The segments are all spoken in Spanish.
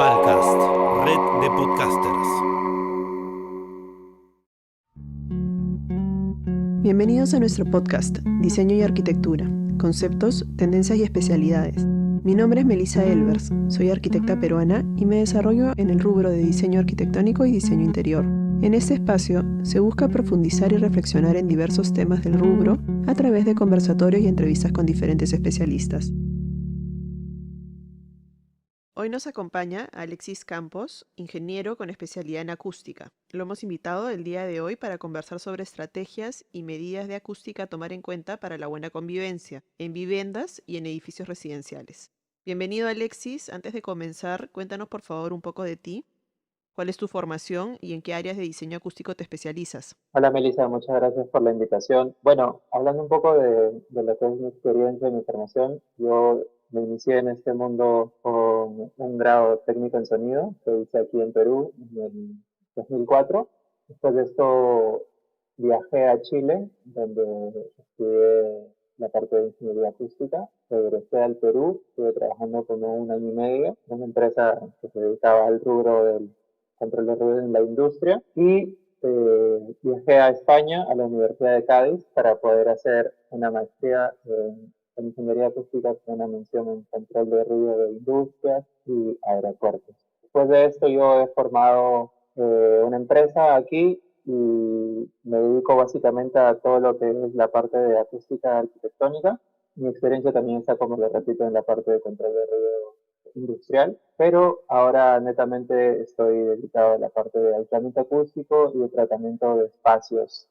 Palcast, red de podcasters. Bienvenidos a nuestro podcast, Diseño y Arquitectura, Conceptos, Tendencias y Especialidades. Mi nombre es Melissa Elvers, soy arquitecta peruana y me desarrollo en el rubro de diseño arquitectónico y diseño interior. En este espacio se busca profundizar y reflexionar en diversos temas del rubro a través de conversatorios y entrevistas con diferentes especialistas. Hoy nos acompaña Alexis Campos, ingeniero con especialidad en acústica. Lo hemos invitado el día de hoy para conversar sobre estrategias y medidas de acústica a tomar en cuenta para la buena convivencia en viviendas y en edificios residenciales. Bienvenido, Alexis. Antes de comenzar, cuéntanos por favor un poco de ti. ¿Cuál es tu formación y en qué áreas de diseño acústico te especializas? Hola Melissa, muchas gracias por la invitación. Bueno, hablando un poco de lo que es mi experiencia y mi formación, yo me inicié en este mundo con un grado técnico en sonido que hice aquí en Perú en el 2004. Después de esto viajé a Chile, donde estudié la parte de ingeniería acústica. Regresé al Perú, estuve trabajando como un año y medio en una empresa que se dedicaba al rubro del control de ruido en la industria y viajé a España, a la Universidad de Cádiz, para poder hacer una maestría en ingeniería acústica con una mención en control de ruido de industrias y aeropuertos. Después de esto yo he formado una empresa aquí y me dedico básicamente a todo lo que es la parte de acústica arquitectónica. Mi experiencia también está, como lo repito, en la parte de control de ruido industrial, pero ahora netamente estoy dedicado a la parte de aislamiento acústico y de tratamiento de espacios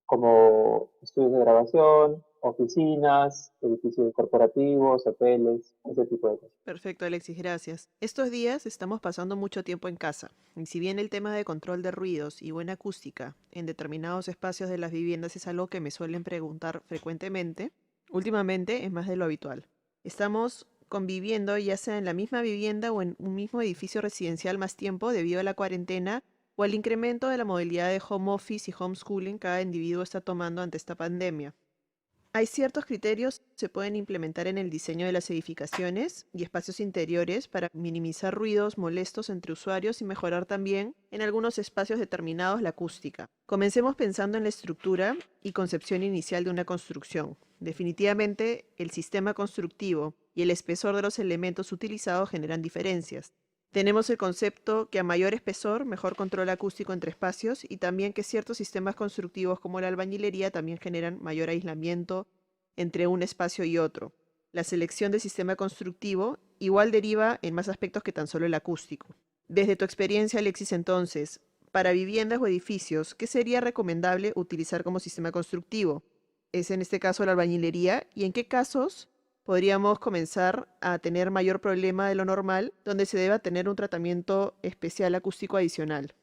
como estudios de grabación, oficinas, edificios corporativos, hoteles, ese tipo de cosas. Perfecto, Alexis, gracias. Estos días estamos pasando mucho tiempo en casa, y si bien el tema de control de ruidos y buena acústica en determinados espacios de las viviendas es algo que me suelen preguntar frecuentemente, últimamente es más de lo habitual. Estamos conviviendo ya sea en la misma vivienda o en un mismo edificio residencial más tiempo debido a la cuarentena o al incremento de la modalidad de home office y homeschooling que cada individuo está tomando ante esta pandemia. Hay ciertos criterios que se pueden implementar en el diseño de las edificaciones y espacios interiores para minimizar ruidos molestos entre usuarios y mejorar también en algunos espacios determinados la acústica. Comencemos pensando en la estructura y concepción inicial de una construcción. Definitivamente, el sistema constructivo y el espesor de los elementos utilizados generan diferencias. Tenemos el concepto que a mayor espesor, mejor control acústico entre espacios y también que ciertos sistemas constructivos como la albañilería también generan mayor aislamiento entre un espacio y otro. La selección del sistema constructivo igual deriva en más aspectos que tan solo el acústico. Desde tu experiencia, Alexis, entonces, para viviendas o edificios, ¿qué sería recomendable utilizar como sistema constructivo? ¿Es en este caso la albañilería? ¿Y en qué casos podríamos comenzar a tener mayor problema de lo normal, donde se deba tener un tratamiento especial acústico adicional?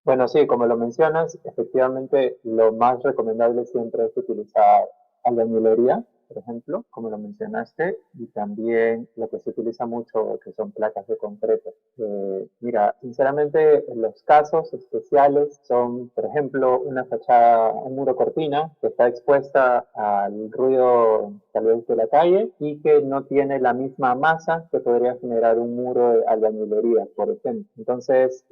Bueno, sí, como lo mencionas, efectivamente lo más recomendable siempre es utilizar albañilería, por ejemplo, como lo mencionaste, y también lo que se utiliza mucho, que son placas de concreto. Mira, sinceramente, los casos especiales son, por ejemplo, una fachada, un muro cortina que está expuesta al ruido tal vez de la calle y que no tiene la misma masa que podría generar un muro de albañilería, por ejemplo. Entonces,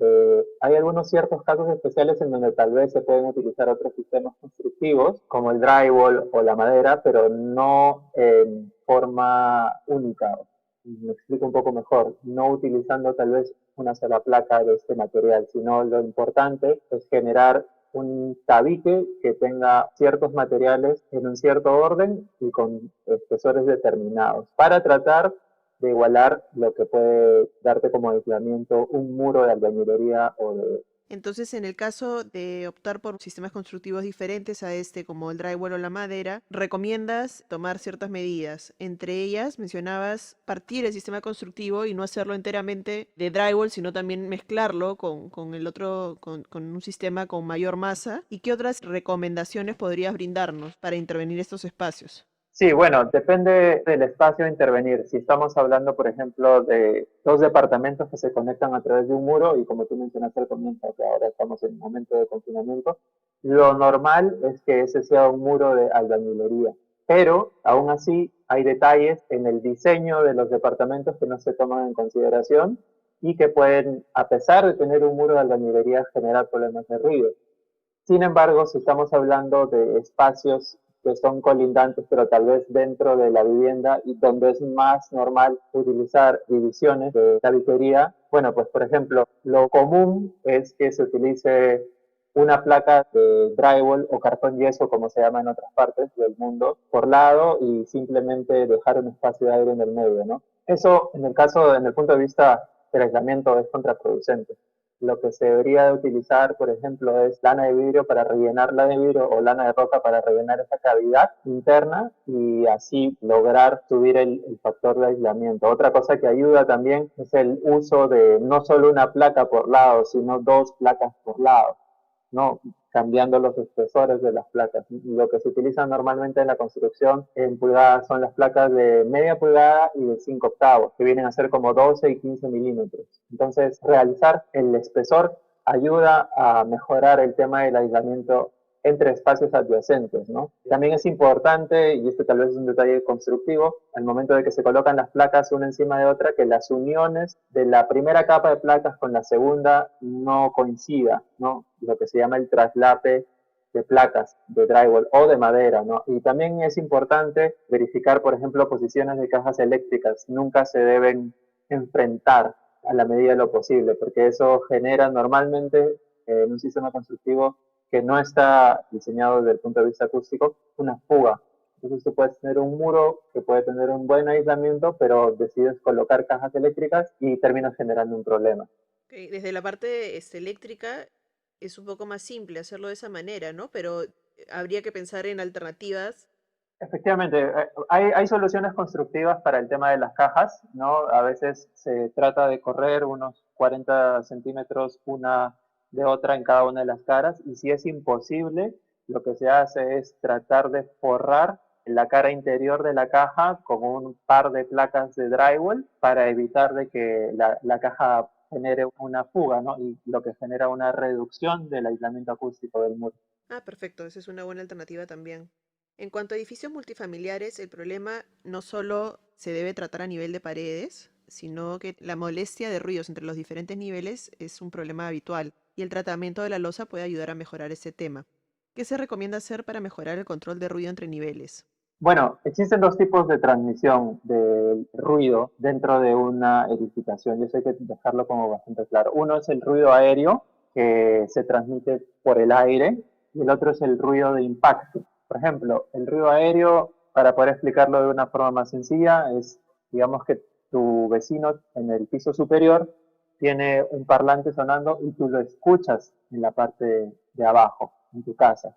hay algunos ciertos casos especiales en donde tal vez se pueden utilizar otros sistemas constructivos, como el drywall o la madera, pero no en forma única. Me explico un poco mejor, no utilizando tal vez una sola placa de este material, sino lo importante es generar un tabique que tenga ciertos materiales en un cierto orden y con espesores determinados para tratar de igualar lo que puede darte como aislamiento un muro de albañilería o de... Entonces, en el caso de optar por sistemas constructivos diferentes a este, como el drywall o la madera, recomiendas tomar ciertas medidas. Entre ellas, mencionabas partir el sistema constructivo y no hacerlo enteramente de drywall, sino también mezclarlo con el otro, con un sistema con mayor masa. ¿Y qué otras recomendaciones podrías brindarnos para intervenir estos espacios? Sí, bueno, depende del espacio a intervenir. Si estamos hablando, por ejemplo, de dos departamentos que se conectan a través de un muro, y como tú mencionaste al comienzo, que ahora estamos en un momento de confinamiento, lo normal es que ese sea un muro de albañilería. pero aún así hay detalles en el diseño de los departamentos que no se toman en consideración y que pueden, a pesar de tener un muro de albañilería, generar problemas de ruido. Sin embargo, si estamos hablando de espacios que son colindantes, pero tal vez dentro de la vivienda y donde es más normal utilizar divisiones de tabiquería, bueno, pues por ejemplo, lo común es que se utilice una placa de drywall o cartón yeso, como se llama en otras partes del mundo, por lado y simplemente dejar un espacio de aire en el medio, ¿no? Eso, en el punto de vista del aislamiento, es contraproducente. Lo que se debería de utilizar, por ejemplo, es lana de vidrio para rellenar la de vidrio o lana de roca para rellenar esa cavidad interna y así lograr subir el factor de aislamiento. Otra cosa que ayuda también es el uso de no solo una placa por lado, sino dos placas por lado, ¿no? Cambiando los espesores de las placas. Lo que se utiliza normalmente en la construcción en pulgadas son las placas de media pulgada y de 5 octavos, que vienen a ser como 12 y 15 milímetros. Entonces, realizar el espesor ayuda a mejorar el tema del aislamiento entre espacios adyacentes, ¿no? También es importante, y este tal vez es un detalle constructivo, al momento de que se colocan las placas una encima de otra, que las uniones de la primera capa de placas con la segunda no coincida, ¿no? Lo que se llama el traslape de placas de drywall o de madera, ¿no? Y también es importante verificar, por ejemplo, posiciones de cajas eléctricas. Nunca se deben enfrentar a la medida de lo posible, porque eso genera normalmente en un sistema constructivo que no está diseñado desde el punto de vista acústico, una fuga. Entonces tú puedes tener un muro que puede tener un buen aislamiento, pero decides colocar cajas eléctricas y terminas generando un problema. Ok, desde la parte eléctrica es un poco más simple hacerlo de esa manera, ¿no? Pero habría que pensar en alternativas. Efectivamente, hay soluciones constructivas para el tema de las cajas, ¿no? A veces se trata de correr unos 40 centímetros una de otra en cada una de las caras y si es imposible, lo que se hace es tratar de forrar la cara interior de la caja con un par de placas de drywall para evitar de que la caja genere una fuga, ¿no? Y lo que genera una reducción del aislamiento acústico del muro. Ah, perfecto, esa es una buena alternativa también. En cuanto a edificios multifamiliares, el problema no solo se debe tratar a nivel de paredes, sino que la molestia de ruidos entre los diferentes niveles es un problema habitual y el tratamiento de la losa puede ayudar a mejorar ese tema. ¿Qué se recomienda hacer para mejorar el control de ruido entre niveles? Bueno, existen dos tipos de transmisión del ruido dentro de una edificación. Yo sé que dejarlo como bastante claro. Uno es el ruido aéreo, que se transmite por el aire, y el otro es el ruido de impacto. Por ejemplo, el ruido aéreo, para poder explicarlo de una forma más sencilla, es, digamos que tu vecino en el piso superior tiene un parlante sonando y tú lo escuchas en la parte de abajo, en tu casa.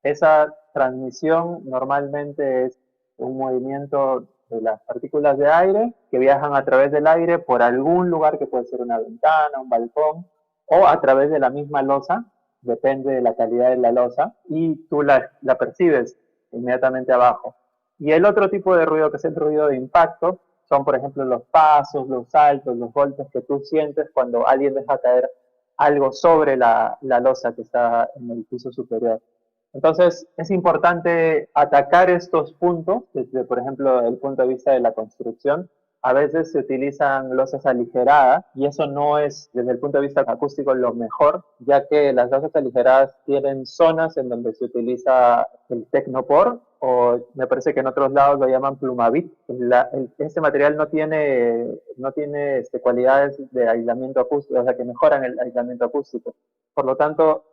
Esa transmisión normalmente es un movimiento de las partículas de aire que viajan a través del aire por algún lugar que puede ser una ventana, un balcón o a través de la misma losa, depende de la calidad de la losa, y tú la percibes inmediatamente abajo. Y el otro tipo de ruido, que es el ruido de impacto, son por ejemplo los pasos, los saltos, los golpes que tú sientes cuando alguien deja caer algo sobre la losa que está en el piso superior. Entonces, es importante atacar estos puntos desde, por ejemplo, el punto de vista de la construcción. A veces se utilizan losas aligeradas y eso no es, desde el punto de vista acústico, lo mejor, ya que las losas aligeradas tienen zonas en donde se utiliza el Tecnopor o me parece que en otros lados lo llaman Plumavit. Este material no tiene cualidades de aislamiento acústico, o sea, que mejoran el aislamiento acústico. Por lo tanto,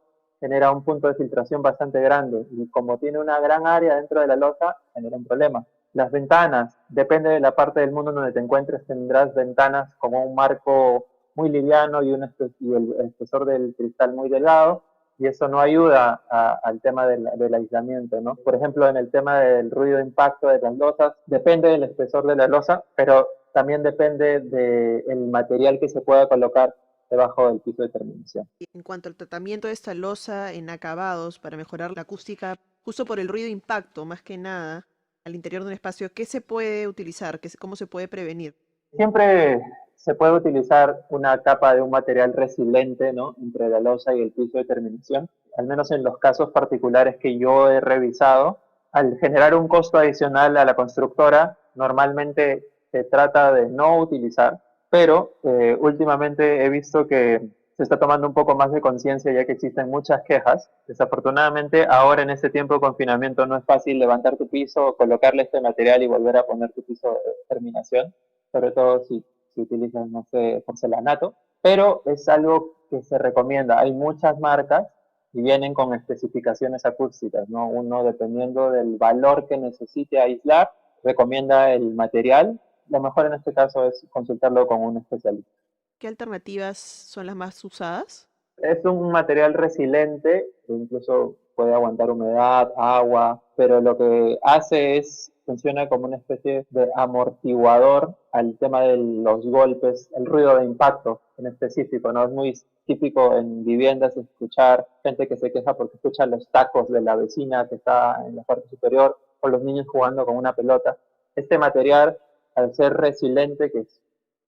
genera un punto de filtración bastante grande y como tiene una gran área dentro de la losa, genera un problema. Las ventanas, depende de la parte del mundo donde te encuentres, tendrás ventanas como un marco muy liviano y el espesor del cristal muy delgado y eso no ayuda al tema del aislamiento, ¿no? Por ejemplo, en el tema del ruido de impacto de las losas, depende del espesor de la losa, pero también depende del material que se pueda colocar debajo del piso de terminación. Y en cuanto al tratamiento de esta losa en acabados para mejorar la acústica, justo por el ruido de impacto, más que nada, al interior de un espacio, ¿qué se puede utilizar? ¿Cómo se puede prevenir? Siempre se puede utilizar una capa de un material resiliente, ¿no? Entre la losa y el piso de terminación. Al menos en los casos particulares que yo he revisado, al generar un costo adicional a la constructora, normalmente se trata de no utilizar, pero últimamente he visto que se está tomando un poco más de conciencia ya que existen muchas quejas. Desafortunadamente, ahora en este tiempo de confinamiento no es fácil levantar tu piso, colocarle este material y volver a poner tu piso de terminación, sobre todo si utilizas, no sé, porcelanato, pero es algo que se recomienda. Hay muchas marcas y vienen con especificaciones acústicas, ¿no? Uno, dependiendo del valor que necesite aislar, recomienda el material. Lo mejor en este caso es consultarlo con un especialista. ¿Qué alternativas son las más usadas? Es un material resiliente, que incluso puede aguantar humedad, agua, pero lo que hace es, funciona como una especie de amortiguador al tema de los golpes, el ruido de impacto en específico, ¿no? Es muy típico en viviendas escuchar gente que se queja porque escucha los tacos de la vecina que está en la parte superior o los niños jugando con una pelota. Este material, al ser resiliente, que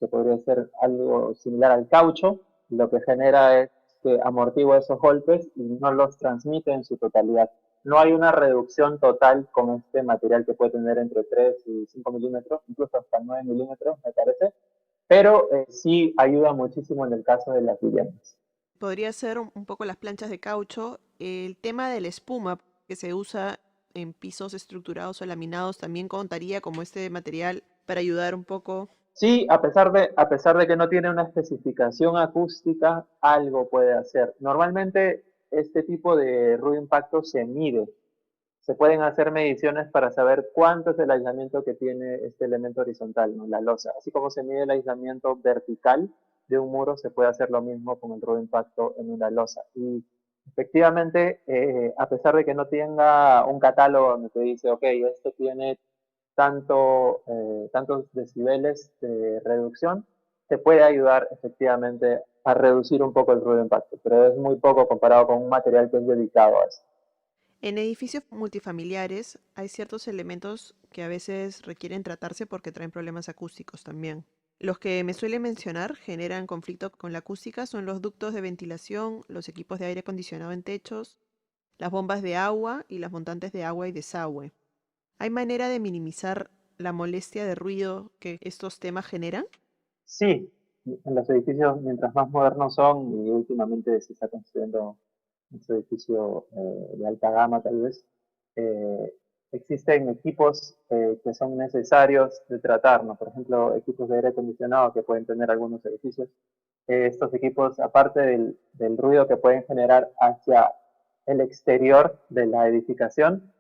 podría ser algo similar al caucho, lo que genera es que amortigua esos golpes y no los transmite en su totalidad. No hay una reducción total con este material que puede tener entre 3 y 5 milímetros, incluso hasta 9 milímetros, me parece, pero sí ayuda muchísimo en el caso de las viviendas. Podría ser un poco las planchas de caucho. El tema de la espuma que se usa en pisos estructurados o laminados también contaría como este material para ayudar un poco. Sí, a pesar de que no tiene una especificación acústica, algo puede hacer. Normalmente este tipo de ruido impacto se mide. Se pueden hacer mediciones para saber cuánto es el aislamiento que tiene este elemento horizontal, ¿no? La losa. Así como se mide el aislamiento vertical de un muro, se puede hacer lo mismo con el ruido impacto en una losa. Y efectivamente, a pesar de que no tenga un catálogo donde te dice, ok, esto tiene tantos decibeles de reducción, te puede ayudar efectivamente a reducir un poco el ruido de impacto, pero es muy poco comparado con un material que es dedicado a eso. En edificios multifamiliares hay ciertos elementos que a veces requieren tratarse porque traen problemas acústicos también. Los que me suelen mencionar generan conflicto con la acústica son los ductos de ventilación, los equipos de aire acondicionado en techos, las bombas de agua y las montantes de agua y desagüe. ¿Hay manera de minimizar la molestia de ruido que estos temas generan? Sí, en los edificios, mientras más modernos son, y últimamente se está construyendo mucho edificio de alta gama tal vez, eh, existen equipos que son necesarios de tratar, ¿no? Por ejemplo, equipos de aire acondicionado que pueden tener algunos edificios. Estos equipos, aparte del ruido que pueden generar hacia el exterior de la edificación,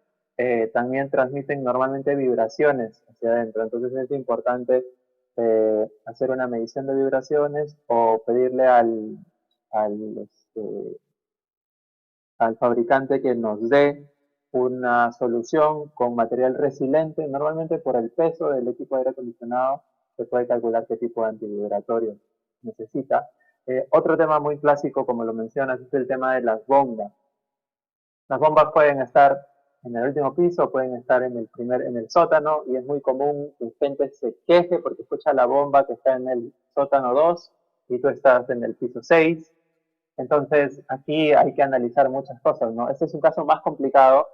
también transmiten normalmente vibraciones hacia adentro. Entonces es importante hacer una medición de vibraciones o pedirle este, al fabricante que nos dé una solución con material resiliente. Normalmente por el peso del equipo de aire acondicionado se puede calcular qué tipo de antivibratorio necesita. Otro tema muy clásico, como lo mencionas, es el tema de las bombas. Las bombas pueden estar en el último piso, pueden estar en el sótano, y es muy común que gente se queje porque escucha la bomba que está en el sótano 2 y tú estás en el piso 6. Entonces, aquí hay que analizar muchas cosas, ¿no? Este es un caso más complicado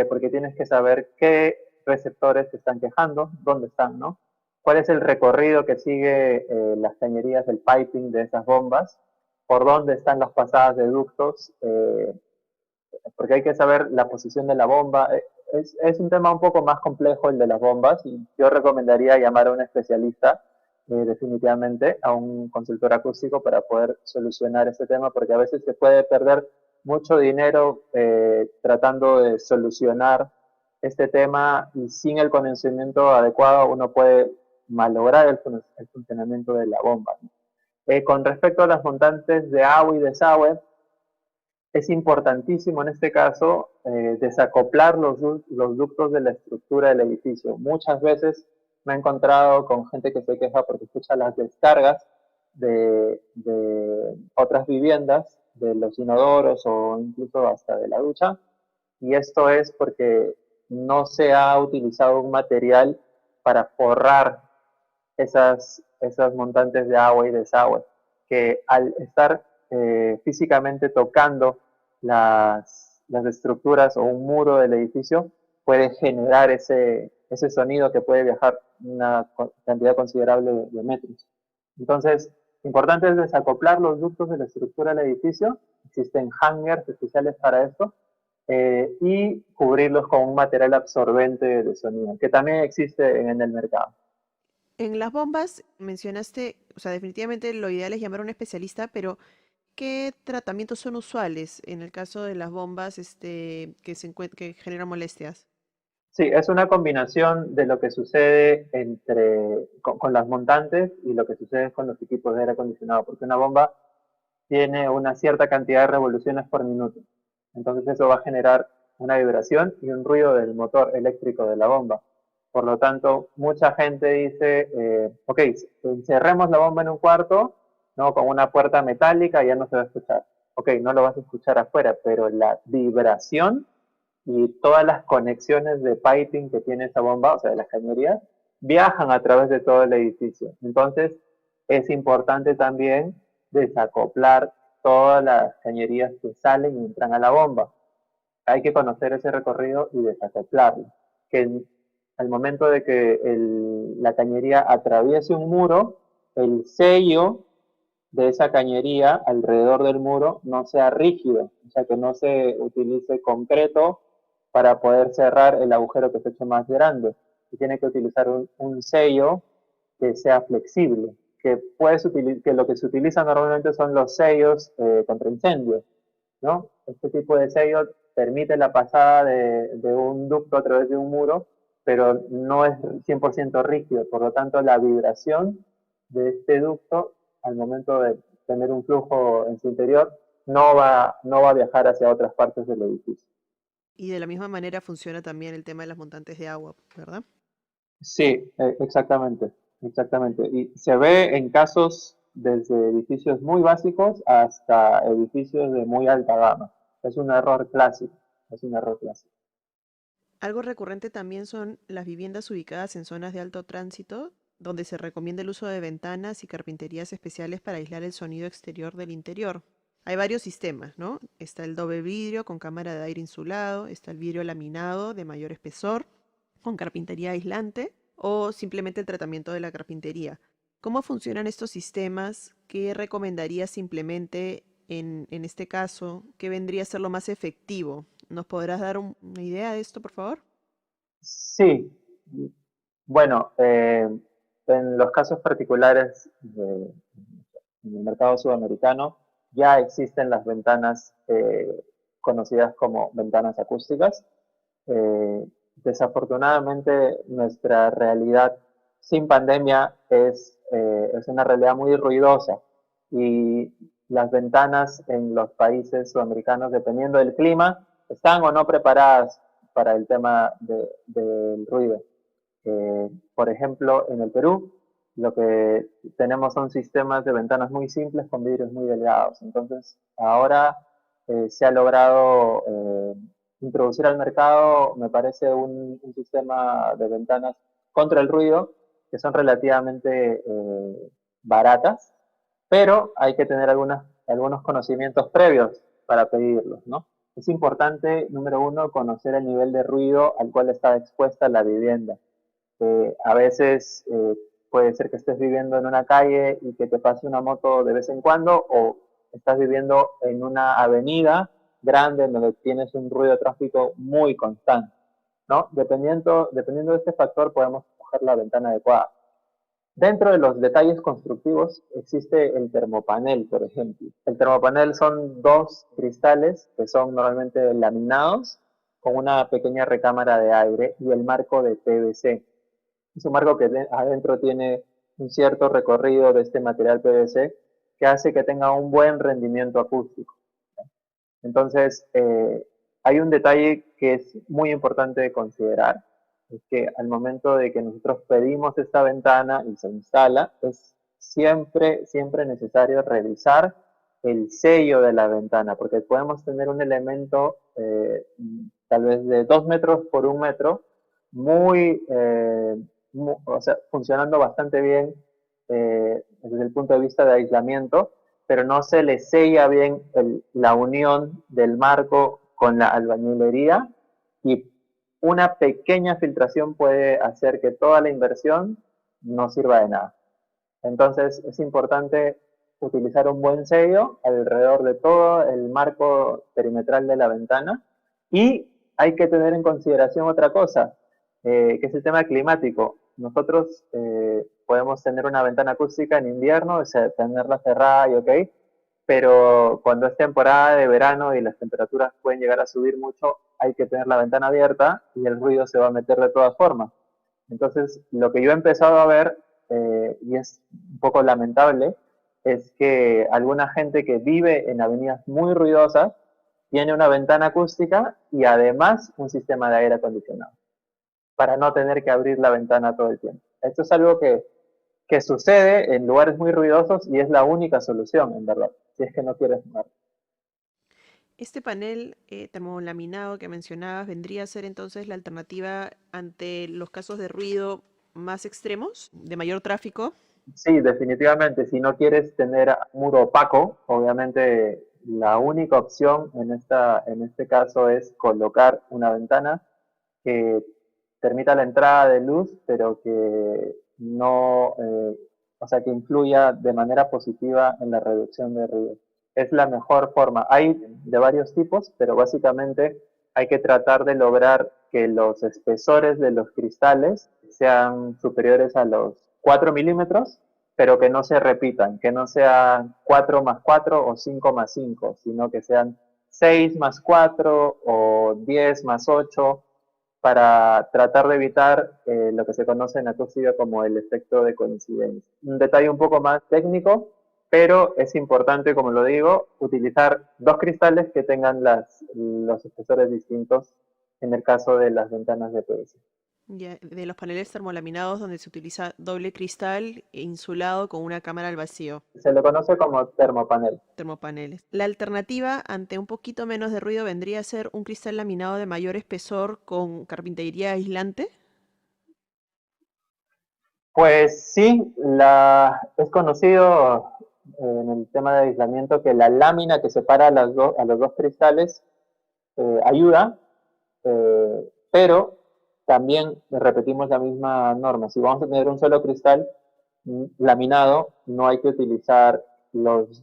porque tienes que saber qué receptores se están quejando, dónde están, ¿no? Cuál es el recorrido que sigue las cañerías del piping de esas bombas, por dónde están las pasadas de ductos, porque hay que saber la posición de la bomba. Es un tema un poco más complejo el de las bombas y yo recomendaría llamar a un especialista definitivamente, a un consultor acústico para poder solucionar este tema, porque a veces se puede perder mucho dinero tratando de solucionar este tema y sin el conocimiento adecuado uno puede malograr el funcionamiento de la bomba. Con respecto a las montantes de agua y desagüe, es importantísimo en este caso desacoplar los ductos de la estructura del edificio. Muchas veces me he encontrado con gente que se queja porque escucha las descargas de otras viviendas, de los inodoros o incluso hasta de la ducha, y esto es porque no se ha utilizado un material para forrar esas montantes de agua y desagüe, que al estar físicamente tocando las estructuras o un muro del edificio, puede generar ese sonido que puede viajar una cantidad considerable de metros. Entonces, importante es desacoplar los ductos de la estructura del edificio, existen hangers especiales para esto, y cubrirlos con un material absorbente de sonido, que también existe en el mercado. En las bombas mencionaste, o sea, definitivamente lo ideal es llamar a un especialista, pero ¿qué tratamientos son usuales en el caso de las bombas que generan molestias? Sí, es una combinación de lo que sucede con las montantes y lo que sucede con los equipos de aire acondicionado, porque una bomba tiene una cierta cantidad de revoluciones por minuto. Entonces eso va a generar una vibración y un ruido del motor eléctrico de la bomba. Por lo tanto, mucha gente dice, ok, encerremos la bomba en un cuarto, ¿no? Con una puerta metálica y ya no se va a escuchar. Ok, no lo vas a escuchar afuera, pero la vibración y todas las conexiones de piping que tiene esa bomba, o sea, de las cañerías, viajan a través de todo el edificio. Entonces, es importante también desacoplar todas las cañerías que salen y entran a la bomba. Hay que conocer ese recorrido y desacoplarlo. Al momento de que la cañería atraviese un muro, el sello de esa cañería alrededor del muro no sea rígido, o sea, que no se utilice concreto para poder cerrar el agujero que se ha hecho más grande. Y tiene que utilizar un sello que sea flexible, que lo que se utiliza normalmente son los sellos contra incendios, ¿no? Este tipo de sello permite la pasada de un ducto a través de un muro, pero no es 100% rígido, por lo tanto la vibración de este ducto al momento de tener un flujo en su interior no va a viajar hacia otras partes del edificio. Y de la misma manera funciona también el tema de las montantes de agua, ¿verdad? Sí, exactamente, exactamente. Y se ve en casos desde edificios muy básicos hasta edificios de muy alta gama. Es un error clásico, es un error clásico. Algo recurrente también son las viviendas ubicadas en zonas de alto tránsito, donde se recomienda el uso de ventanas y carpinterías especiales para aislar el sonido exterior del interior. Hay varios sistemas, ¿no? Está el doble vidrio con cámara de aire insulado, está el vidrio laminado de mayor espesor, con carpintería aislante, o simplemente el tratamiento de la carpintería. ¿Cómo funcionan estos sistemas? ¿Qué recomendarías simplemente en este caso? ¿Qué vendría a ser lo más efectivo? ¿Nos podrás dar una idea de esto, por favor? Sí, bueno, en los casos particulares en el mercado sudamericano ya existen las ventanas conocidas como ventanas acústicas. Desafortunadamente, nuestra realidad sin pandemia es una realidad muy ruidosa y las ventanas en los países sudamericanos, dependiendo del clima, están o no preparadas para el tema del ruido. Por ejemplo, en el Perú, lo que tenemos son sistemas de ventanas muy simples con vidrios muy delgados. Entonces, ahora se ha logrado introducir al mercado, me parece, un sistema de ventanas contra el ruido que son relativamente baratas, pero hay que tener algunos conocimientos previos para pedirlos, ¿no? Es importante, número uno, conocer el nivel de ruido al cual está expuesta la vivienda. A veces puede ser que estés viviendo en una calle y que te pase una moto de vez en cuando, o estás viviendo en una avenida grande en donde tienes un ruido de tráfico muy constante, ¿no? Dependiendo de este factor podemos escoger la ventana adecuada. Dentro de los detalles constructivos existe el termopanel, por ejemplo. El termopanel son dos cristales que son normalmente laminados con una pequeña recámara de aire y el marco de PVC. Es un marco que adentro tiene un cierto recorrido de este material PVC que hace que tenga un buen rendimiento acústico. Entonces, hay un detalle que es muy importante de considerar, es que al momento de que nosotros pedimos esta ventana y se instala, es siempre necesario revisar el sello de la ventana, porque podemos tener un elemento tal vez de 2 metros por 1 metro, o sea, funcionando bastante bien desde el punto de vista de aislamiento, pero no se le sella bien la unión del marco con la albañilería y una pequeña filtración puede hacer que toda la inversión no sirva de nada. Entonces es importante utilizar un buen sello alrededor de todo el marco perimetral de la ventana y hay que tener en consideración otra cosa, que es el tema climático. Nosotros podemos tener una ventana acústica en invierno, o sea, tenerla cerrada y ok, pero cuando es temporada de verano y las temperaturas pueden llegar a subir mucho, hay que tener la ventana abierta y el ruido se va a meter de todas formas. Entonces, lo que yo he empezado a ver, y es un poco lamentable, es que alguna gente que vive en avenidas muy ruidosas tiene una ventana acústica y además un sistema de aire acondicionado, para no tener que abrir la ventana todo el tiempo. Esto es algo que sucede en lugares muy ruidosos y es la única solución, en verdad, si es que no quieres más. Este panel termolaminado que mencionabas vendría a ser entonces la alternativa ante los casos de ruido más extremos, de mayor tráfico. Sí, definitivamente. Si no quieres tener un muro opaco, obviamente la única opción en este caso es colocar una ventana que permita la entrada de luz, pero que no, o sea, que influya de manera positiva en la reducción de ruido. Es la mejor forma. Hay de varios tipos, pero básicamente hay que tratar de lograr que los espesores de los cristales sean superiores a los 4 milímetros, pero que no se repitan, que no sean 4 más 4 o 5 más 5, sino que sean 6 más 4 o 10 más 8, para tratar de evitar lo que se conoce en acústica como el efecto de coincidencia. Un detalle un poco más técnico, pero es importante, como lo digo, utilizar dos cristales que tengan los espesores distintos en el caso de las ventanas de PVC. Ya, de los paneles termolaminados donde se utiliza doble cristal e insulado con una cámara al vacío, Se lo conoce como termopanel. termopaneles. La alternativa ante un poquito menos de ruido vendría a ser un cristal laminado de mayor espesor con carpintería aislante. Pues sí, es conocido en el tema de aislamiento que la lámina que separa a los dos cristales ayuda, pero también repetimos la misma norma. Si vamos a tener un solo cristal laminado, no hay que utilizar los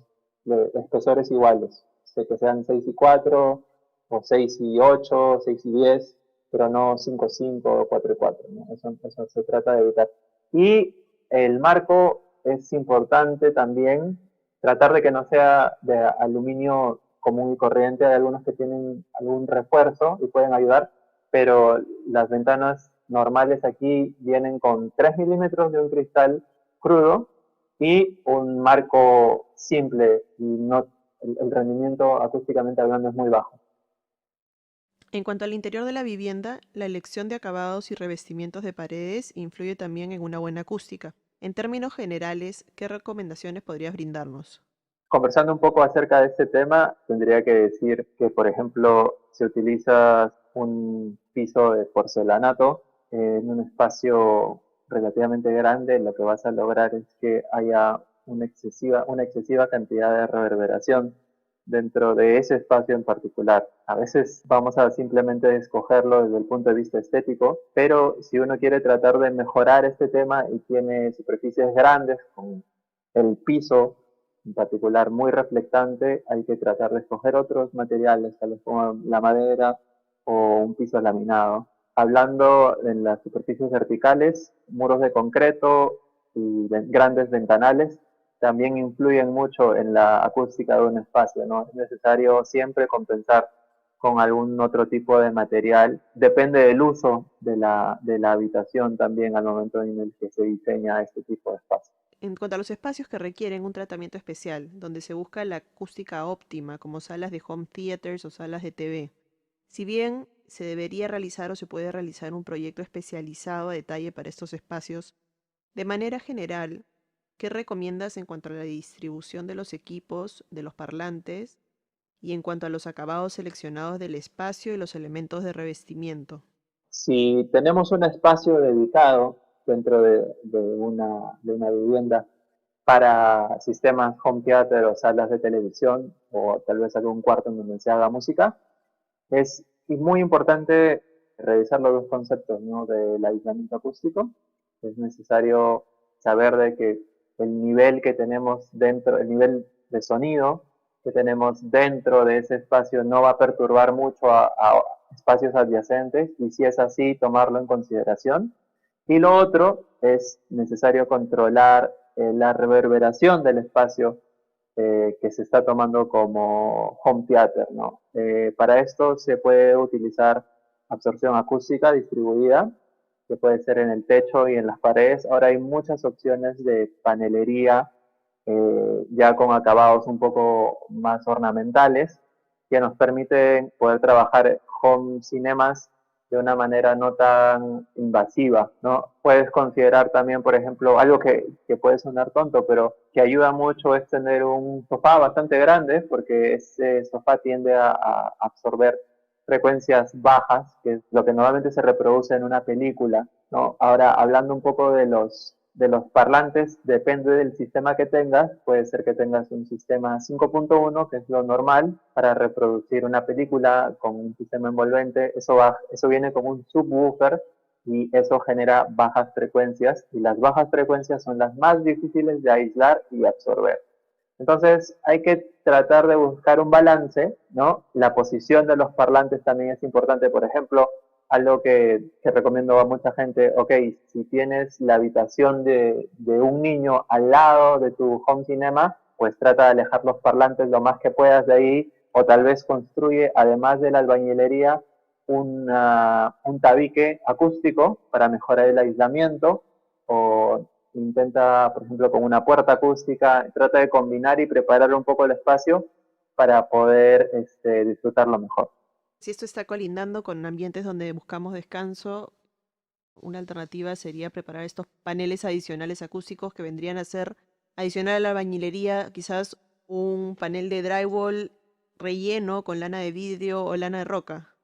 espesores iguales, que sean 6 y 4, o 6 y 8, 6 y 10, pero no 5 y 5 o 4 y 4. ¿No? Eso se trata de evitar. Y el marco es importante también tratar de que no sea de aluminio común y corriente. Hay algunos que tienen algún refuerzo y pueden ayudar, pero las ventanas normales aquí vienen con 3 milímetros de un cristal crudo y un marco simple y no, el rendimiento acústicamente hablando es muy bajo. En cuanto al interior de la vivienda, la elección de acabados y revestimientos de paredes influye también en una buena acústica. En términos generales, ¿qué recomendaciones podrías brindarnos? Conversando un poco acerca de este tema, tendría que decir que, por ejemplo, si utilizas un piso de porcelanato en un espacio relativamente grande, lo que vas a lograr es que haya una excesiva cantidad de reverberación dentro de ese espacio en particular. A veces vamos a simplemente escogerlo desde el punto de vista estético, pero si uno quiere tratar de mejorar este tema y tiene superficies grandes con el piso en particular muy reflectante, hay que tratar de escoger otros materiales, tal vez como la madera o un piso laminado. Hablando en las superficies verticales, muros de concreto y grandes ventanales también influyen mucho en la acústica de un espacio, ¿no? Es necesario siempre compensar con algún otro tipo de material. Depende del uso de la habitación también al momento en el que se diseña este tipo de espacio. En cuanto a los espacios que requieren un tratamiento especial, donde se busca la acústica óptima, como salas de home theaters o salas de TV, si bien se debería realizar o se puede realizar un proyecto especializado a detalle para estos espacios, de manera general, ¿qué recomiendas en cuanto a la distribución de los equipos, de los parlantes y en cuanto a los acabados seleccionados del espacio y los elementos de revestimiento? Si tenemos un espacio dedicado dentro de una vivienda para sistemas home theater o salas de televisión o tal vez algún cuarto en donde se haga música, es muy importante revisar los dos conceptos, ¿no? Del aislamiento acústico. Es necesario saber de que el nivel que tenemos dentro, el nivel de sonido que tenemos dentro de ese espacio no va a perturbar mucho a espacios adyacentes, y si es así, tomarlo en consideración. Y lo otro es necesario controlar la reverberación del espacio que se está tomando como home theater, ¿no? Para esto se puede utilizar absorción acústica distribuida, que puede ser en el techo y en las paredes. Ahora hay muchas opciones de panelería ya con acabados un poco más ornamentales, que nos permiten poder trabajar home cinemas de una manera no tan invasiva, ¿no? Puedes considerar también, por ejemplo, algo que puede sonar tonto, pero que ayuda mucho es tener un sofá bastante grande, porque ese sofá tiende a absorber frecuencias bajas, que es lo que normalmente se reproduce en una película, ¿no? Ahora, hablando un poco de los parlantes, depende del sistema que tengas. Puede ser que tengas un sistema 5.1, que es lo normal para reproducir una película con un sistema envolvente. Eso viene con un subwoofer y eso genera bajas frecuencias, y las bajas frecuencias son las más difíciles de aislar y absorber. Entonces hay que tratar de buscar un balance, ¿no? La posición de los parlantes también es importante. Por ejemplo, algo que recomiendo a mucha gente: ok, si tienes la habitación de un niño al lado de tu home cinema, pues trata de alejar los parlantes lo más que puedas de ahí, o tal vez construye, además de la albañilería, un tabique acústico para mejorar el aislamiento, o intenta, por ejemplo, con una puerta acústica. Trata de combinar y preparar un poco el espacio para poder disfrutarlo mejor. Si esto está colindando con ambientes donde buscamos descanso, una alternativa sería preparar estos paneles adicionales acústicos que vendrían a ser, adicional a la albañilería, quizás un panel de drywall relleno con lana de vidrio o lana de roca.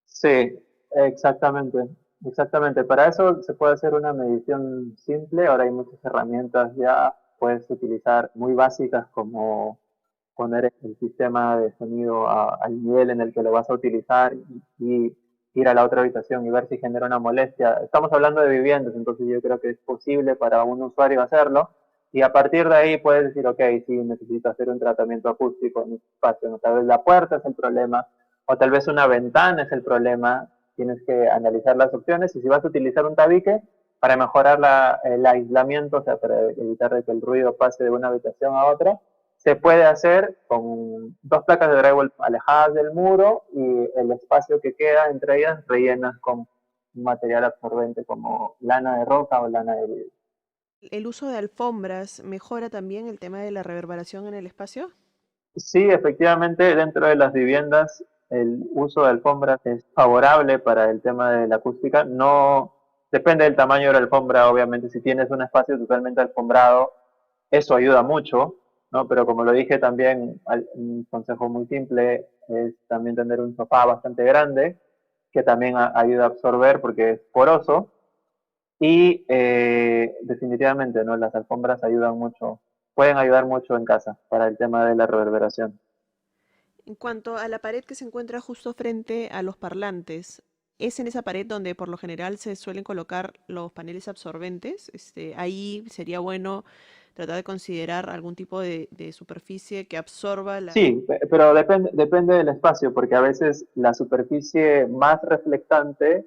Sí, exactamente. Exactamente. Para eso se puede hacer una medición simple. Ahora hay muchas herramientas ya. Puedes utilizar muy básicas, como poner el sistema de sonido al nivel en el que lo vas a utilizar, y ir a la otra habitación y ver si genera una molestia. Estamos hablando de viviendas, entonces yo creo que es posible para un usuario hacerlo. Y a partir de ahí puedes decir: ok, sí, necesito hacer un tratamiento acústico en este espacio, ¿no? Tal vez la puerta es el problema, o tal vez una ventana es el problema. Tienes que analizar las opciones, y si vas a utilizar un tabique para mejorar el aislamiento, o sea, para evitar que el ruido pase de una habitación a otra, se puede hacer con dos placas de drywall alejadas del muro, y el espacio que queda entre ellas rellenas con un material absorbente como lana de roca o lana de vidrio. ¿El uso de alfombras mejora también el tema de la reverberación en el espacio? Sí, efectivamente, dentro de las viviendas el uso de alfombras es favorable para el tema de la acústica. No depende del tamaño de la alfombra, obviamente. Si tienes un espacio totalmente alfombrado, eso ayuda mucho, ¿no? Pero como lo dije también, un consejo muy simple es también tener un sofá bastante grande, que también ayuda a absorber porque es poroso. Y definitivamente, ¿no? Las alfombras ayudan mucho, pueden ayudar mucho en casa para el tema de la reverberación. En cuanto a la pared que se encuentra justo frente a los parlantes, ¿es en esa pared donde por lo general se suelen colocar los paneles absorbentes? Ahí sería bueno tratar de considerar algún tipo de superficie que absorba la... Sí, pero depende del espacio, porque a veces la superficie más reflectante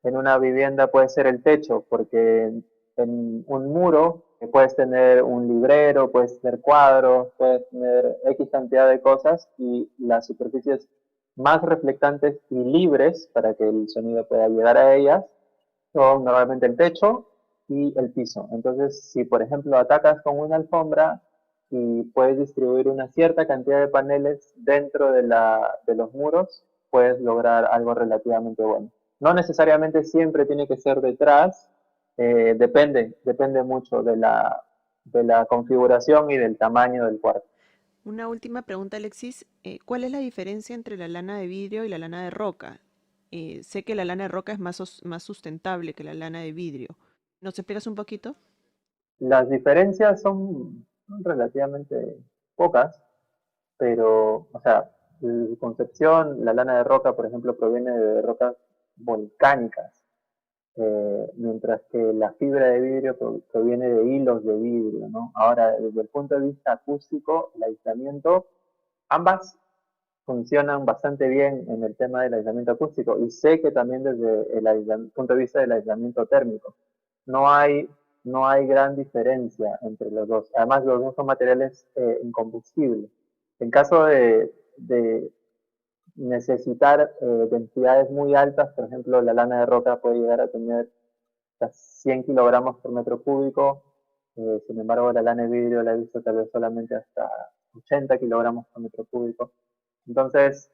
en una vivienda puede ser el techo, porque en un muro puedes tener un librero, puedes tener cuadros, puedes tener X cantidad de cosas, y las superficies más reflectantes y libres para que el sonido pueda llegar a ellas son normalmente el techo y el piso. Entonces, si por ejemplo atacas con una alfombra y puedes distribuir una cierta cantidad de paneles dentro de los muros, puedes lograr algo relativamente bueno. No necesariamente siempre tiene que ser detrás, depende mucho de la configuración y del tamaño del cuarto. Una última pregunta, Alexis. ¿Cuál es la diferencia entre la lana de vidrio y la lana de roca? Sé que la lana de roca es más sustentable que la lana de vidrio. ¿Nos explicas un poquito? Las diferencias son relativamente pocas, pero, o sea, su concepción, la lana de roca, por ejemplo, proviene de rocas volcánicas, mientras que la fibra de vidrio proviene de hilos de vidrio, ¿no? Ahora, desde el punto de vista acústico, el aislamiento, ambas funcionan bastante bien en el tema del aislamiento acústico, y sé que también desde el punto de vista del aislamiento térmico. No hay, no hay gran diferencia entre los dos. Además, los dos son materiales incombustibles. En caso de necesitar densidades muy altas, por ejemplo, la lana de roca puede llegar a tener hasta 100 kilogramos por metro cúbico, sin embargo, la lana de vidrio la he visto tal vez solamente hasta 80 kilogramos por metro cúbico. Entonces,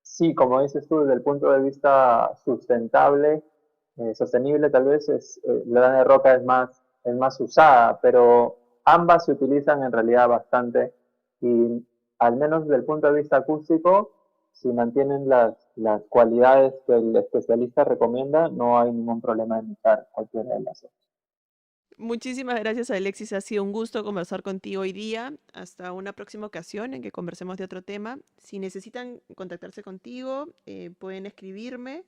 sí, como dices tú, desde el punto de vista sustentable, sostenible tal vez, la lana de roca es más usada, pero ambas se utilizan en realidad bastante, y al menos desde el punto de vista acústico, si mantienen las cualidades que el especialista recomienda, no hay ningún problema en usar cualquiera de las dos. Muchísimas gracias, Alexis. Ha sido un gusto conversar contigo hoy día. Hasta una próxima ocasión en que conversemos de otro tema. Si necesitan contactarse contigo, pueden escribirme,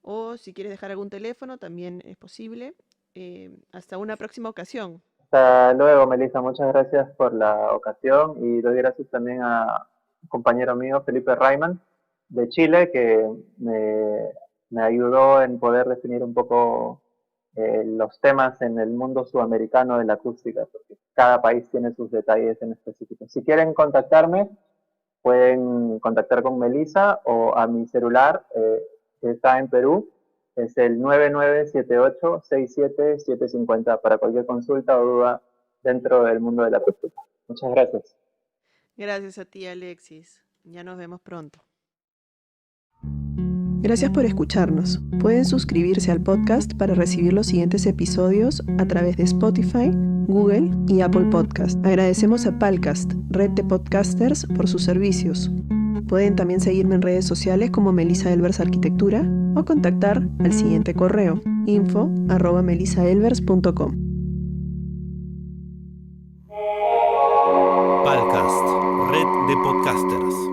o si quieres dejar algún teléfono, también es posible. Hasta una próxima ocasión. Hasta luego, Melissa. Muchas gracias por la ocasión, y doy gracias también a un compañero mío, Felipe Rayman, de Chile, que me ayudó en poder definir un poco los temas en el mundo sudamericano de la acústica, porque cada país tiene sus detalles en específico. Si quieren contactarme, pueden contactar con Melissa o a mi celular, que está en Perú, es el 9978-67750 para cualquier consulta o duda dentro del mundo de la acústica. Muchas gracias. Gracias a ti, Alexis. Ya nos vemos pronto. Gracias por escucharnos. Pueden suscribirse al podcast para recibir los siguientes episodios a través de Spotify, Google y Apple Podcast. Agradecemos a Palcast, red de podcasters, por sus servicios. Pueden también seguirme en redes sociales como Melissa Elvers Arquitectura, o contactar al siguiente correo: info@melissaelvers.com. Palcast, red de podcasters.